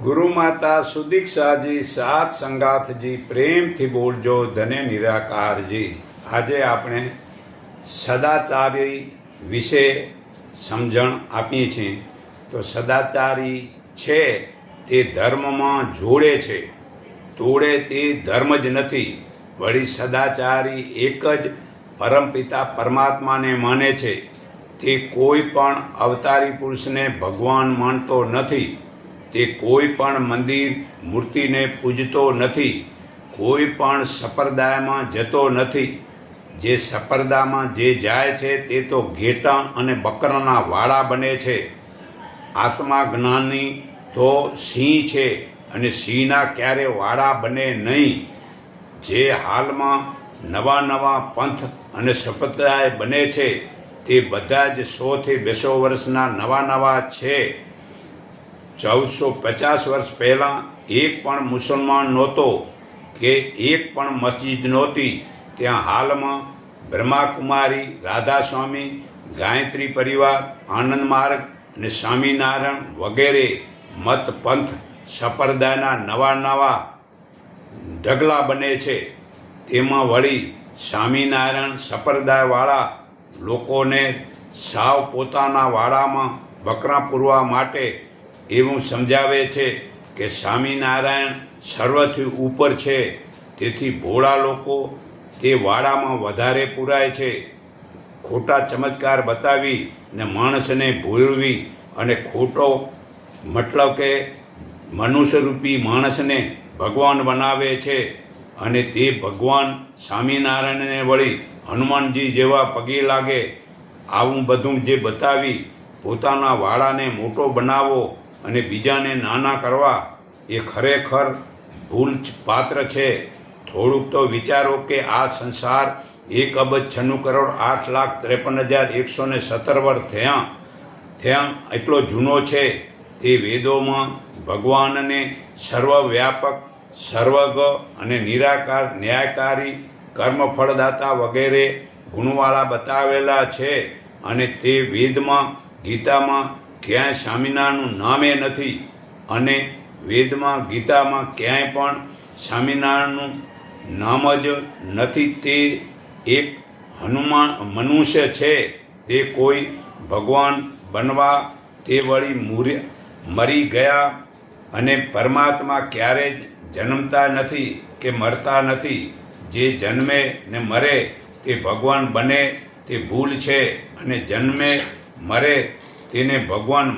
ગુરુ માતા સુદીક્ષાજી સાત સંગાથજી પ્રેમથી બોલજો ધને નિરાકારજી। આજે આપણે સદાચારી વિશે સમજણ આપીએ છીએ। તો સદાચારી છે તે ધર્મમાં જોડે છે, તોડે તે ધર્મ જ નથી। વળી સદાચારી એક જ પરમપિતા પરમાત્માને માને છે। તે કોઈ પણ અવતારી પુરુષને ભગવાન માનતો નથી। તે કોઈ પણ મંદિર મૂર્તિને પૂજતો નથી। કોઈ પણ સંપ્રદાયમાં જતો નથી। જે સંપ્રદાયમાં જે જાય છે તે તો ઘેટાં અને બકરાના વાડા બને છે। આત્મા જ્ઞાની તો સિંહ છે અને સિંહના ક્યારે વાડા બને નહીં। જે હાલમાં નવા નવા પંથ અને સંપ્રદાય બને છે તે બધા જ 100 થી 200 વર્ષના નવા છે। 1450 વર્ષ પહેલાં એક પણ મુસલમાન નહોતો કે એક પણ મસ્જિદ નહોતી। ત્યાં હાલમાં બ્રહ્માકુમારી, રાધાસ્વામી, ગાયત્રી પરિવાર, આનંદ માર્ગ અને સ્વામિનારાયણ વગેરે મત પંથ સંપ્રદાયના નવા ઢગલા બને છે। તેમાં વળી સ્વામિનારાયણ સંપ્રદાયવાળા લોકોને સાવ પોતાના વાડામાં બકરા પૂરવા માટે એવું સમજાવે છે કે સ્વામિનારાયણ સર્વથી ઉપર છે। તેથી ભોળા લોકો તે વાડામાં વધારે પૂરાય છે। ખોટા ચમત્કાર બતાવી ને માણસને ભૂલવી અને ખોટો મતલબ કે મનુષ્યરૂપી માણસને ભગવાન બનાવે છે। અને તે ભગવાન સ્વામિનારાયણને વળી હનુમાનજી જેવા પગે લાગે, આવું બધું જે બતાવી પોતાના વાડાને મોટો બનાવો અને બીજાને નાના કરવા એ ખરેખર ભૂલ પાત્ર છે। થોડુંક તો વિચારો કે આ સંસાર 1,96,08,53,117 વર્ષ થયા એટલો જૂનો છે। તે વેદોમાં ભગવાનને સર્વવ્યાપક, સર્વજ્ઞ અને નિરાકાર, ન્યાયકારી, કર્મફળદાતા વગેરે ગુણવાળા બતાવેલા છે। અને તે વેદમાં, ગીતામાં ક્યાંય સ્વામિનારાયણનું નામે નથી। અને વેદમાં, ગીતામાં ક્યાંય પણ સ્વામિનારાયણનું નામ જ નથી। તે એક મનુષ્ય છે। તે કોઈ ભગવાન બનવા તે વળી મરી ગયા। અને પરમાત્મા ક્યારેય જન્મતા નથી કે મરતા નથી। જે જન્મે ને મરે તે ભગવાન બને તે ભૂલ છે, અને જન્મે મરે તેને ભગવાન